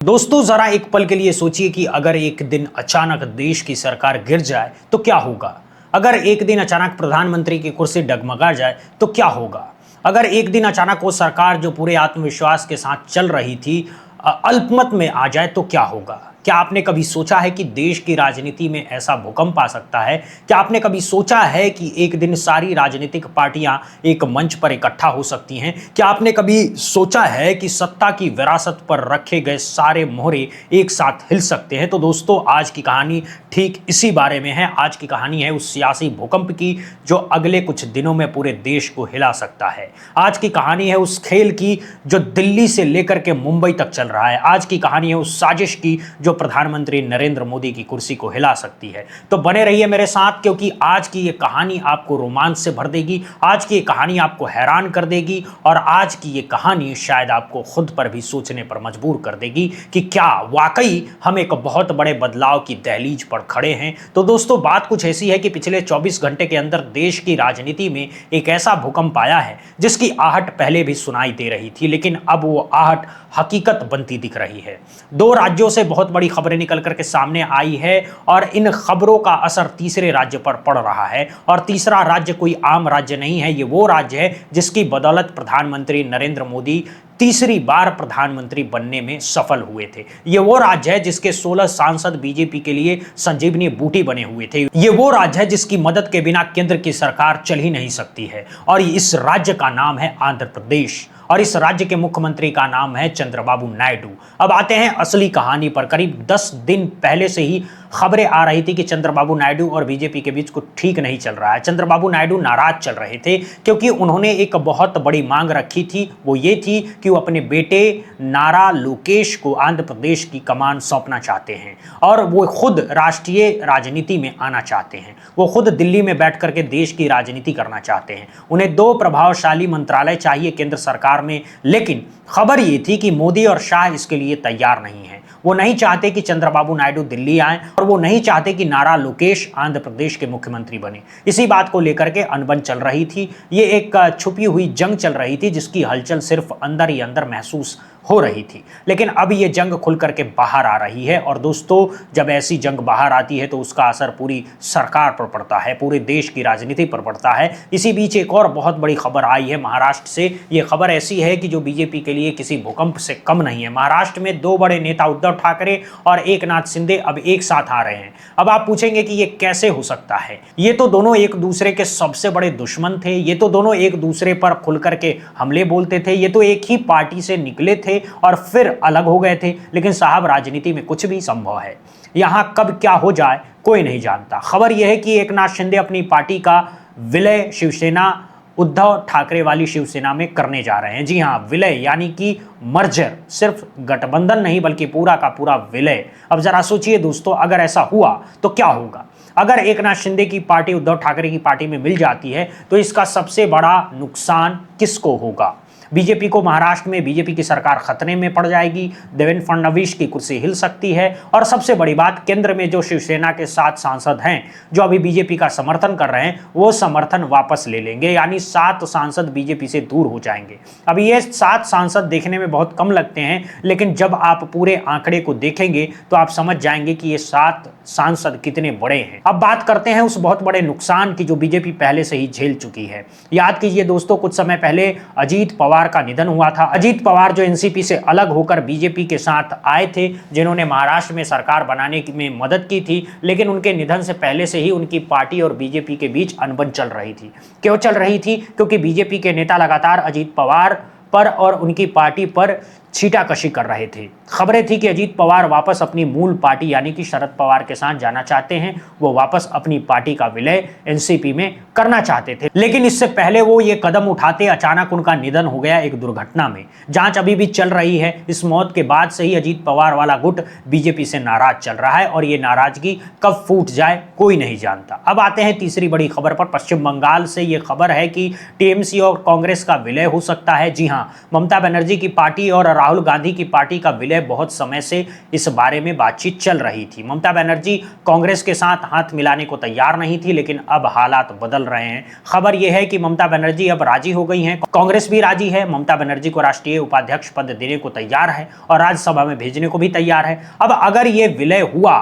दोस्तों जरा एक पल के लिए सोचिए कि अगर एक दिन अचानक देश की सरकार गिर जाए तो क्या होगा। अगर एक दिन अचानक प्रधानमंत्री की कुर्सी डगमगा जाए तो क्या होगा। अगर एक दिन अचानक वो सरकार जो पूरे आत्मविश्वास के साथ चल रही थी अल्पमत में आ जाए तो क्या होगा। क्या आपने कभी सोचा है कि देश की राजनीति में ऐसा भूकंप आ सकता है। क्या आपने कभी सोचा है कि एक दिन सारी राजनीतिक पार्टियां एक मंच पर इकट्ठा हो सकती हैं। क्या आपने कभी सोचा है कि सत्ता की विरासत पर रखे गए सारे मोहरे एक साथ हिल सकते हैं। तो दोस्तों आज की कहानी ठीक इसी बारे में है। आज की कहानी है उस सियासी भूकंप की जो अगले कुछ दिनों में पूरे देश को हिला सकता है। आज की कहानी है उस खेल की जो दिल्ली से लेकर के मुंबई तक चल रहा है। आज की कहानी है उस साजिश की जो प्रधानमंत्री नरेंद्र मोदी की कुर्सी को हिला सकती है। तो बने रहिए मेरे साथ क्योंकि आज की ये कहानी आपको रोमांच से भर देगी। आज की ये कहानी आपको हैरान कर देगी और आज की ये कहानी शायद आपको खुद पर भी सोचने पर मजबूर कर देगी कि क्या वाकई हम एक बहुत बड़े बदलाव की दहलीज पर खड़े हैं। तो दोस्तों बात कुछ ऐसी है कि पिछले 24 घंटे के अंदर देश की राजनीति में एक ऐसा भूकंप आया है जिसकी आहट पहले भी सुनाई दे रही थी, लेकिन अब वो आहट हकीकत बनती दिख रही है। दो राज्यों से बहुत बड़ी खबरें निकल करके सामने आई है और इन खबरों का असर तीसरे राज्य पर पड़ रहा है। और तीसरा राज्य कोई आम राज्य नहीं है, ये वो राज्य है जिसकी बदौलत प्रधानमंत्री नरेंद्र मोदी तीसरी बार प्रधानमंत्री बनने में सफल हुए थे। ये वो राज्य है जिसके 16 सांसद बीजेपी के लिए संजीवनी बूटी बने हुए थे। ये वो राज्य है जिसकी मदद के बिना केंद्र की सरकार चल ही नहीं सकती है और इस राज्य का नाम है आंध्र प्रदेश और इस राज्य के मुख्यमंत्री का नाम है चंद्रबाबू नायडू। अब आते हैं असली कहानी पर। करीब 10 दिन पहले से ही खबरें आ रही थी कि चंद्रबाबू नायडू और बीजेपी के बीच कुछ ठीक नहीं चल रहा है। चंद्रबाबू नायडू नाराज चल रहे थे क्योंकि उन्होंने एक बहुत बड़ी मांग रखी थी। वो ये थी कि वो अपने बेटे नारा लोकेश को आंध्र प्रदेश की कमान सौंपना चाहते हैं और वो खुद राष्ट्रीय राजनीति में आना चाहते हैं। वो खुद दिल्ली में बैठ करके देश की राजनीति करना चाहते हैं। उन्हें 2 प्रभावशाली मंत्रालय चाहिए केंद्र सरकार में, लेकिन खबर ये थी कि मोदी और शाह इसके लिए तैयार नहीं है। वो नहीं चाहते कि चंद्रबाबू नायडू दिल्ली आए और वो नहीं चाहते कि नारा लोकेश आंध्र प्रदेश के मुख्यमंत्री बने। इसी बात को लेकर के अनबन चल रही थी। ये एक छुपी हुई जंग चल रही थी जिसकी हलचल सिर्फ अंदर ही अंदर महसूस हो रही थी, लेकिन अब ये जंग खुल करके बाहर आ रही है। और दोस्तों जब ऐसी जंग बाहर आती है तो उसका असर पूरी सरकार पर पड़ता है, पूरे देश की राजनीति पर पड़ता है। इसी बीच एक और बहुत बड़ी खबर आई है महाराष्ट्र से। ये खबर ऐसी है कि जो बीजेपी के लिए किसी भूकंप से कम नहीं है। महाराष्ट्र में 2 बड़े नेता उद्धव ठाकरे और एकनाथ शिंदे अब एक साथ आ रहे हैं। अब आप पूछेंगे कि ये कैसे हो सकता है। ये तो दोनों एक दूसरे के सबसे बड़े दुश्मन थे। ये तो दोनों एक दूसरे पर खुल करके हमले बोलते थे। ये तो एक ही पार्टी से निकले थे और फिर अलग हो गए थे। लेकिन साहब राजनीति में कुछ भी संभव है। यहां कब क्या हो जाए कोई नहीं जानता। खबर यह है कि एकनाथ शिंदे अपनी पार्टी का विलय शिवसेना उद्धव ठाकरे वाली शिवसेना में करने जा रहे हैं। जी हां, विलय यानी कि मर्जर, सिर्फ गठबंधन नहीं बल्कि पूरा का पूरा विलय। अब जरा सोचिए दोस्तों, अगर ऐसा हुआ तो क्या होगा। अगर एकनाथ शिंदे की पार्टी उद्धव ठाकरे की पार्टी में मिल जाती है तो इसका सबसे बड़ा नुकसान किसको होगा। बीजेपी को महाराष्ट्र में बीजेपी की सरकार खतरे में पड़ जाएगी। देवेंद्र फडणवीस की कुर्सी हिल सकती है और सबसे बड़ी बात, केंद्र में जो शिवसेना के 7 सांसद हैं जो अभी बीजेपी का समर्थन कर रहे हैं वो समर्थन वापस ले लेंगे, यानी 7 सांसद बीजेपी से दूर हो जाएंगे। अब ये 7 सांसद देखने में बहुत कम लगते हैं, लेकिन जब आप पूरे आंकड़े को देखेंगे तो आप समझ जाएंगे कि ये 7 सांसद कितने बड़े हैं। अब बात करते हैं उस बहुत बड़े नुकसान की जो बीजेपी पहले से ही झेल चुकी है। याद कीजिए दोस्तों, कुछ समय पहले अजीत पवार का निधन हुआ था। अजीत पवार जो एनसीपी से अलग होकर बीजेपी के साथ आए थे, जिन्होंने महाराष्ट्र में सरकार बनाने में मदद की थी, लेकिन उनके निधन से पहले से ही उनकी पार्टी और बीजेपी के बीच अनबन चल रही थी। क्यों चल रही थी? क्योंकि बीजेपी के नेता लगातार अजीत पवार पर और उनकी पार्टी पर छीटाकशी कर रहे थे। खबरें थी कि अजीत पवार वापस अपनी मूल पार्टी यानी कि शरद पवार के साथ जाना चाहते हैं। वो वापस अपनी पार्टी का विलय एनसीपी में करना चाहते थे, लेकिन इससे पहले वो ये कदम उठाते अचानक उनका निधन हो गया एक दुर्घटना में। जांच अभी भी चल रही है। इस मौत के बाद से ही अजीत पवार वाला गुट बीजेपी से नाराज चल रहा है और ये नाराजगी कब फूट जाए कोई नहीं जानता। अब आते हैं तीसरी बड़ी खबर पर। पश्चिम बंगाल से ये खबर है कि टीएमसी और कांग्रेस का विलय हो सकता है। जी हाँ, ममता बनर्जी की पार्टी और राहुल गांधी की पार्टी का विलय बहुत समय से इस बारे में बातचीत चल रही थी। ममता बनर्जी कांग्रेस के साथ हाथ मिलाने को तैयार नहीं थी, लेकिन अब हालात बदल रहे हैं। खबर यह है कि ममता बनर्जी अब राजी हो गई हैं, कांग्रेस भी राजी है, ममता बनर्जी को राष्ट्रीय उपाध्यक्ष पद देने को तैयार है और राज्यसभा में भेजने को भी तैयार है। अब अगर ये विलय हुआ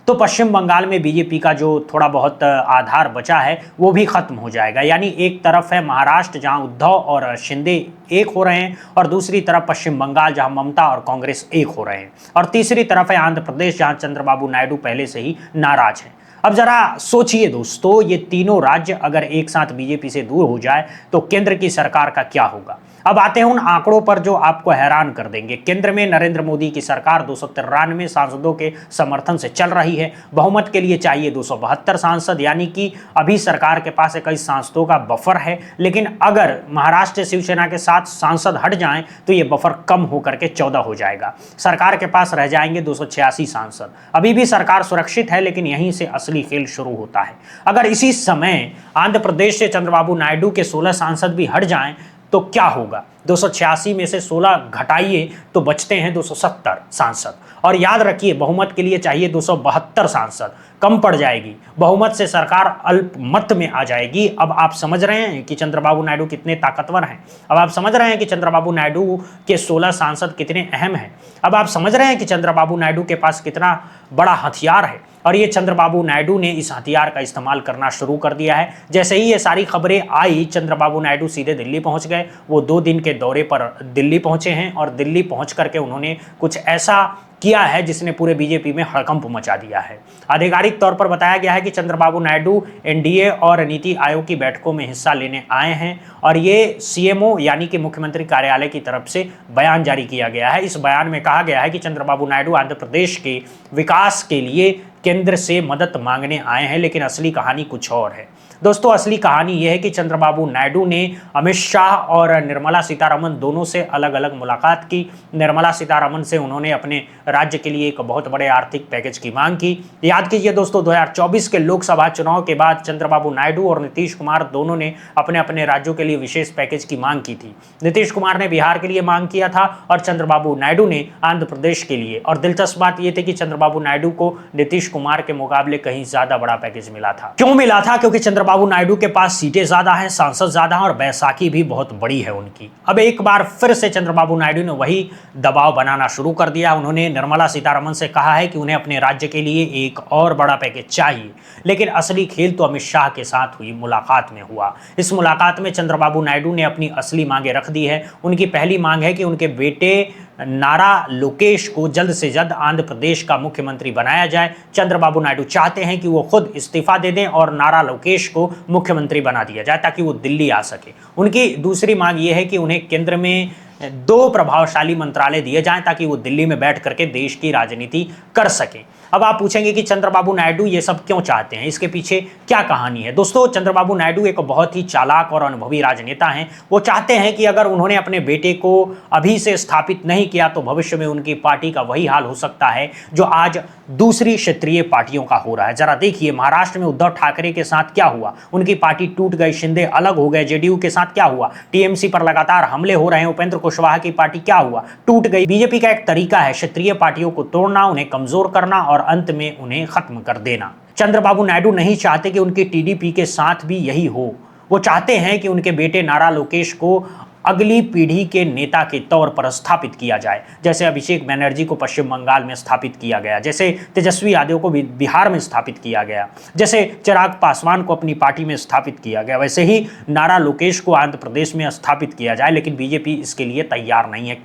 तो पश्चिम बंगाल में बीजेपी का जो थोड़ा बहुत आधार बचा है वो भी खत्म हो जाएगा। यानी एक तरफ है महाराष्ट्र जहां उद्धव और शिंदे एक हो रहे हैं, और दूसरी तरफ पश्चिम बंगाल जहां ममता और कांग्रेस एक हो रहे हैं, और तीसरी तरफ है आंध्र प्रदेश जहां चंद्रबाबू नायडू पहले से ही नाराज हैं। अब जरा सोचिए दोस्तों, ये तीनों राज्य अगर एक साथ बीजेपी से दूर हो जाए तो केंद्र की सरकार का क्या होगा। अब आते हैं उन आंकड़ों पर जो आपको हैरान कर देंगे। केंद्र में नरेंद्र मोदी की सरकार 293 सांसदों के समर्थन से चल रही है। बहुमत के लिए चाहिए 272 सांसद, यानी कि अभी सरकार के पास 21 सांसदों का बफर है। लेकिन अगर महाराष्ट्र शिवसेना के साथ सांसद हट जाएं तो ये बफर कम होकर के 14 हो जाएगा। सरकार के पास रह जाएंगे 286 सांसद। अभी भी सरकार सुरक्षित है, लेकिन यहीं से असली खेल शुरू होता है। अगर इसी समय आंध्र प्रदेश से चंद्रबाबू नायडू के 16 सांसद भी हट जाएं तो क्या होगा। 286 में से 16 घटाइए तो बचते हैं 270 सांसद। और याद रखिए, बहुमत के लिए चाहिए 272 सांसद, कम पड़ जाएगी। बहुमत से सरकार अल्पमत में आ जाएगी। अब आप समझ रहे हैं कि चंद्रबाबू नायडू कितने ताकतवर हैं। अब आप समझ रहे हैं कि चंद्रबाबू नायडू के 16 सांसद कितने अहम हैं। अब आप समझ रहे हैं कि चंद्रबाबू नायडू के पास कितना बड़ा हथियार है, और ये चंद्रबाबू नायडू ने इस हथियार का इस्तेमाल करना शुरू कर दिया है। जैसे ही ये सारी खबरें आई, चंद्रबाबू नायडू सीधे दिल्ली पहुंच गए। वो 2 दिन के दौरे पर दिल्ली पहुंचे हैं, और दिल्ली पहुंच करके उन्होंने कुछ ऐसा किया है जिसने पूरे बीजेपी में हड़कंप मचा दिया है। आधिकारिक तौर पर बताया गया है कि चंद्रबाबू नायडू एनडीए और नीति आयोग की बैठकों में हिस्सा लेने आए हैं, और ये सीएमओ यानी कि मुख्यमंत्री कार्यालय की तरफ से बयान जारी किया गया है। इस बयान में कहा गया है कि चंद्रबाबू नायडू आंध्र प्रदेश के विकास के लिए केंद्र से मदद मांगने आए हैं, लेकिन असली कहानी कुछ और है। दोस्तों, असली कहानी यह है कि चंद्रबाबू नायडू ने अमित शाह और निर्मला सीतारमण दोनों से अलग अलग मुलाकात की। निर्मला सीतारमण से उन्होंने अपने राज्य के लिए एक बहुत बड़े आर्थिक पैकेज की मांग की। याद कीजिए दोस्तों, 2024 के लोकसभा चुनाव के बाद चंद्रबाबू नायडू और नीतीश कुमार दोनों ने अपने अपने राज्यों के लिए विशेष पैकेज की मांग की थी। नीतीश कुमार ने बिहार के लिए मांग किया था और चंद्रबाबू नायडू ने आंध्र प्रदेश के लिए। और दिलचस्प बात यह थी कि चंद्रबाबू नायडू को नीतीश कुमार के मुकाबले कहीं ज्यादा बड़ा पैकेज मिला था। क्यों मिला था? क्योंकि चंद्रबाबू नायडू के पास सीटें ज्यादा हैं, सांसद ज्यादा हैं, और बैसाखी भी बहुत बड़ी है उनकी। अब एक बार फिर से चंद्रबाबू नायडू ने वही दबाव बनाना शुरू कर दिया। उन्होंने निर्मला सीतारमण से कहा है कि उन्हें अपने राज्य के लिए एक और बड़ा पैकेज चाहिए। लेकिन असली खेल तो अमित शाह के साथ हुई मुलाकात में हुआ। इस मुलाकात में चंद्रबाबू नायडू ने अपनी असली मांगे रख दी है। उनकी पहली मांग है कि उनके बेटे नारा लोकेश को जल्द से जल्द आंध्र प्रदेश का मुख्यमंत्री बनाया जाए। चंद्रबाबू नायडू चाहते हैं कि वो खुद इस्तीफा दे दें और नारा लोकेश को मुख्यमंत्री बना दिया जाए ताकि वो दिल्ली आ सके। उनकी दूसरी मांग ये है कि उन्हें केंद्र में 2 प्रभावशाली मंत्रालय दिए जाएं ताकि वो दिल्ली में बैठ करके देश की राजनीति कर सकें। अब आप पूछेंगे कि चंद्रबाबू नायडू ये सब क्यों चाहते हैं, इसके पीछे क्या कहानी है। दोस्तों, चंद्रबाबू नायडू एक बहुत ही चालाक और अनुभवी राजनेता हैं। वो चाहते हैं कि अगर उन्होंने अपने बेटे को अभी से स्थापित नहीं किया तो भविष्य में उनकी पार्टी का वही हाल हो सकता है जो आज दूसरी क्षेत्रीय पार्टियों का हो रहा है। जरा देखिए, महाराष्ट्र में उद्धव ठाकरे के साथ क्या हुआ, उनकी पार्टी टूट गई, शिंदे अलग हो गए। जेडीयू के साथ क्या हुआ, टीएमसी पर लगातार हमले हो रहे हैं। उपेंद्र कुशवाहा की पार्टी क्या हुआ, टूट गई। बीजेपी का एक तरीका है क्षेत्रीय पार्टियों को तोड़ना, उन्हें कमजोर करना और अंत में उन्हें खत्म कर देना। चंद्रबाबू नायडू नहीं चाहते कि उनकी टीडीपी के साथ भी यही हो। वो चाहते हैं कि उनके बेटे नारा लोकेश को अगली पीढ़ी के नेता के तौर पर स्थापित किया जाए, जैसे अभिषेक बनर्जी को पश्चिम बंगाल में स्थापित किया गया, जैसे तेजस्वी यादव को बिहार में स्थापित किया गया, जैसे चिराग पासवान को अपनी पार्टी में स्थापित किया गया, वैसे ही नारा लोकेश को आंध्र प्रदेश में स्थापित किया जाए। लेकिन बीजेपी इसके लिए तैयार नहीं है।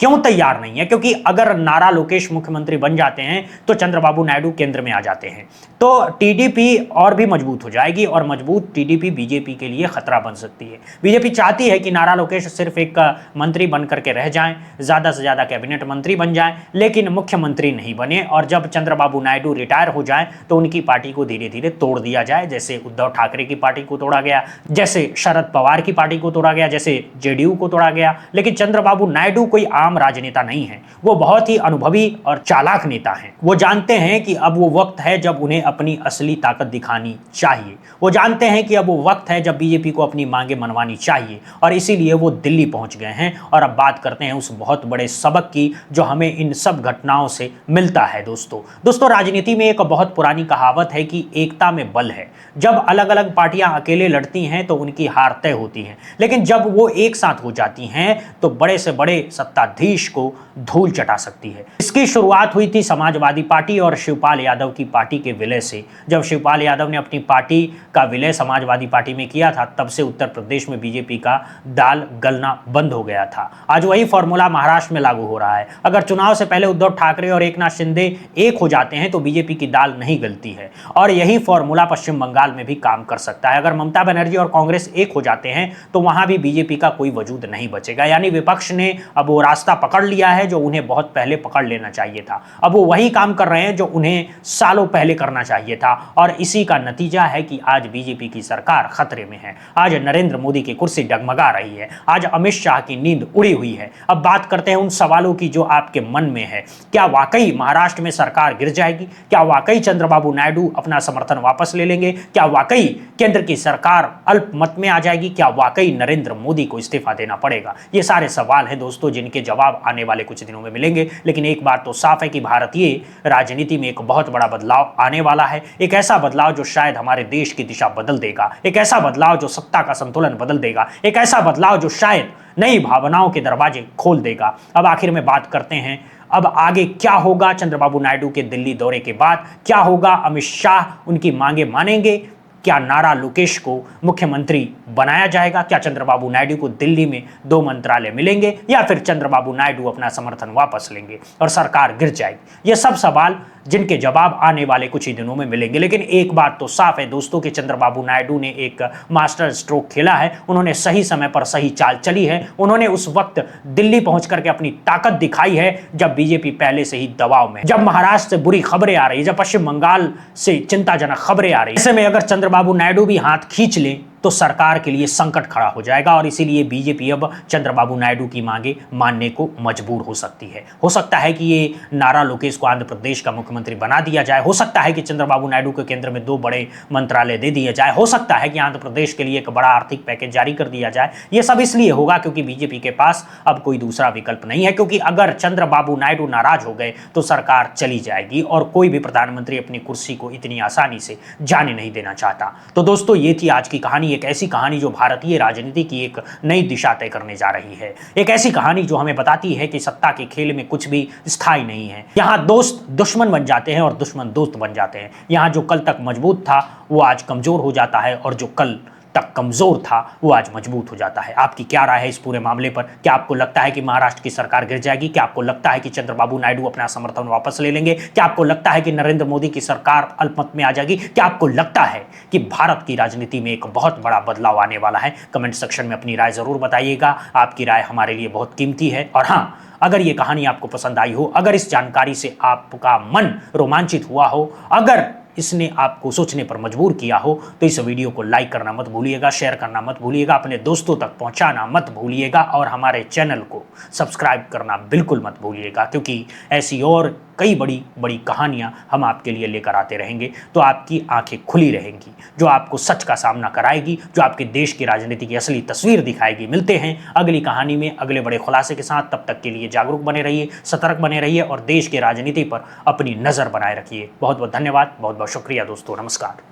क्यों तैयार नहीं है? क्योंकि अगर नारा लोकेश मुख्यमंत्री बन जाते हैं तो चंद्रबाबू नायडू केंद्र में आ जाते हैं, तो टीडीपी और भी मजबूत हो जाएगी, और मजबूत टीडीपी बीजेपी के लिए खतरा बन सकती है। बीजेपी चाहती है कि नारा लोकेश सिर्फ एक मंत्री बन करके रह जाएं, ज्यादा से ज्यादा कैबिनेट मंत्री बन जाएं, लेकिन मुख्यमंत्री नहीं बने। और जब चंद्रबाबू नायडू रिटायर हो जाएं तो उनकी पार्टी को धीरे धीरे तोड़ दिया जाए, जैसे उद्धव ठाकरे की पार्टी को तोड़ा गया, जैसे शरद पवार की पार्टी को तोड़ा गया, जैसे जेडीयू को तोड़ा गया। लेकिन चंद्रबाबू नायडू कोई आम आम राजनेता नहीं हैं, वो बहुत ही अनुभवी और चालाक नेता हैं। वो जानते हैं कि अब वो वक्त है जब उन्हें अपनी असली ताकत दिखानी चाहिए। वो जानते हैं कि अब वो वक्त है जब बीजेपी को अपनी मांगे मनवानी चाहिए और इसीलिए वो दिल्ली पहुंच गए हैं। और अब बात करते हैं उस बहुत बड़े सबक की जो हमें इन सब घटनाओं से मिलता है। दोस्तों राजनीति में एक बहुत पुरानी कहावत है कि एकता में बल है। जब अलग अलग पार्टियां अकेले लड़ती हैं तो उनकी हार तय होती है, लेकिन जब वो एक साथ हो जाती हैं तो बड़े से बड़े सत्ताधीश को धूल चटा सकती है। इसकी शुरुआत हुई थी समाजवादी पार्टी और शिवपाल यादव की पार्टी के विलय से। जब शिवपाल यादव ने अपनी पार्टी का विलय समाजवादी पार्टी में किया था, तब से उत्तर प्रदेश में बीजेपी का दाल गलना बंद हो गया था। आज वही फॉर्मूला महाराष्ट्र में लागू हो रहा है। अगर चुनाव से पहले उद्धव ठाकरे और एकनाथ शिंदे एक हो जाते हैं तो बीजेपी की दाल नहीं गलती है और यही फॉर्मूला पश्चिम बंगाल में भी काम कर सकता है। अगर ममता बनर्जी और कांग्रेस एक हो जाते हैं तो वहां भी बीजेपी का कोई वजूद नहीं बचेगा। यानी विपक्ष ने अब वो रास्ता पकड़ लिया है जो उन्हें बहुत पहले पकड़ लेना चाहिए था। अब वो वही काम कर रहे हैं जो उन्हें सालों पहले करना चाहिए था और इसी का नतीजा है कि आज बीजेपी की सरकार खतरे में है। आज नरेंद्र मोदी की कुर्सी डगमगा रही है। आज अमित शाह की नींद उड़ी हुई है। अब बात करते हैं उन सवालों की जो आपके मन में है। क्या वाकई महाराष्ट्र में सरकार गिर जाएगी? क्या वाकई चंद्रबाबू नायडू अपना समर्थन वापस ले लेंगे? क्या वाकई केंद्र की सरकार अल्पमत में आ जाएगी? क्या वाकई नरेंद्र मोदी को इस्तीफा देना पड़ेगा? ये सारे सवाल हैं दोस्तों जिनके जवाब आने वाले कुछ दिनों में मिलेंगे। लेकिन एक बात तो साफ है कि भारतीय राजनीति में एक बहुत बड़ा बदलाव आने वाला है। एक ऐसा बदलाव जो शायद हमारे देश की दिशा बदल देगा। एक ऐसा बदलाव जो सत्ता का संतुलन बदल देगा। एक ऐसा बदलाव जो शायद नई भावनाओं के दरवाजे खोल देगा। अब आखिर में बात करते हैं अब आगे क्या होगा चंद्रबाबू नायडू के दिल्ली दौरे के बाद? क्या होगा? अमित शाह उनकी मांगे मानेंगे? क्या नारा लोकेश को मुख्यमंत्री बनाया जाएगा? क्या चंद्रबाबू नायडू को दिल्ली में 2 मंत्रालय मिलेंगे या फिर चंद्रबाबू नायडू अपना समर्थन वापस लेंगे और सरकार गिर जाएगी? ये सब सवाल जिनके जवाब आने वाले कुछ ही दिनों में मिलेंगे। लेकिन एक बात तो साफ है दोस्तों कि चंद्रबाबू नायडू ने एक मास्टर स्ट्रोक खेला है। उन्होंने सही समय पर सही चाल चली है। उन्होंने उस वक्त दिल्ली पहुंच करके अपनी ताकत दिखाई है जब बीजेपी पहले से ही दबाव में, जब महाराष्ट्र से बुरी खबरें आ रही, जब पश्चिम बंगाल से चिंताजनक खबरें आ रही। ऐसे में अगर चंद्रबाबू नायडू भी हाथ खींच लें तो सरकार के लिए संकट खड़ा हो जाएगा और इसीलिए बीजेपी अब चंद्रबाबू नायडू की मांगे मानने को मजबूर हो सकती है। हो सकता है कि ये नारा लोकेश को आंध्र प्रदेश का मुख्यमंत्री बना दिया जाए। हो सकता है कि चंद्रबाबू नायडू के केंद्र में 2 बड़े मंत्रालय दे दिए जाए। हो सकता है कि आंध्र प्रदेश के लिए एक बड़ा आर्थिक पैकेज जारी कर दिया जाए। ये सब इसलिए होगा क्योंकि बीजेपी के पास अब कोई दूसरा विकल्प नहीं है, क्योंकि अगर चंद्रबाबू नायडू नाराज हो गए तो सरकार चली जाएगी और कोई भी प्रधानमंत्री अपनी कुर्सी को इतनी आसानी से जाने नहीं देना चाहता। तो दोस्तों ये थी आज की कहानी, एक ऐसी कहानी जो भारतीय राजनीति की एक नई दिशा तय करने जा रही है। एक ऐसी कहानी जो हमें बताती है कि सत्ता के खेल में कुछ भी स्थायी नहीं है। यहाँ दोस्त दुश्मन बन जाते हैं और दुश्मन दोस्त बन जाते हैं। यहाँ जो कल तक मजबूत था वो आज कमजोर हो जाता है और जो कल तक कमजोर था वो आज मजबूत हो जाता है। आपकी क्या राय है इस पूरे मामले पर? क्या आपको लगता है कि महाराष्ट्र की सरकार गिर जाएगी? क्या आपको लगता है कि चंद्रबाबू नायडू अपना समर्थन वापस ले लेंगे? क्या आपको लगता है कि नरेंद्र मोदी की सरकार अल्पमत में आ जाएगी? क्या आपको लगता है कि भारत की राजनीति में एक बहुत बड़ा बदलाव आने वाला है? कमेंट सेक्शन में अपनी राय जरूर बताइएगा। आपकी राय हमारे लिए बहुत कीमती है। और हाँ, अगर ये कहानी आपको पसंद आई हो, अगर इस जानकारी से आपका मन रोमांचित हुआ हो, अगर इसने आपको सोचने पर मजबूर किया हो, तो इस वीडियो को लाइक करना मत भूलिएगा, शेयर करना मत भूलिएगा, अपने दोस्तों तक पहुंचाना मत भूलिएगा और हमारे चैनल को सब्सक्राइब करना बिल्कुल मत भूलिएगा, क्योंकि ऐसी और कई बड़ी बड़ी कहानियां हम आपके लिए लेकर आते रहेंगे। तो आपकी आंखें खुली रहेंगी, जो आपको सच का सामना कराएगी, जो आपके देश की राजनीति की असली तस्वीर दिखाएगी। मिलते हैं अगली कहानी में अगले बड़े खुलासे के साथ। तब तक के लिए जागरूक बने रहिए, सतर्क बने रहिए और देश की राजनीति पर अपनी नजर बनाए रखिए। बहुत बहुत धन्यवाद, बहुत बहुत शुक्रिया दोस्तों। नमस्कार।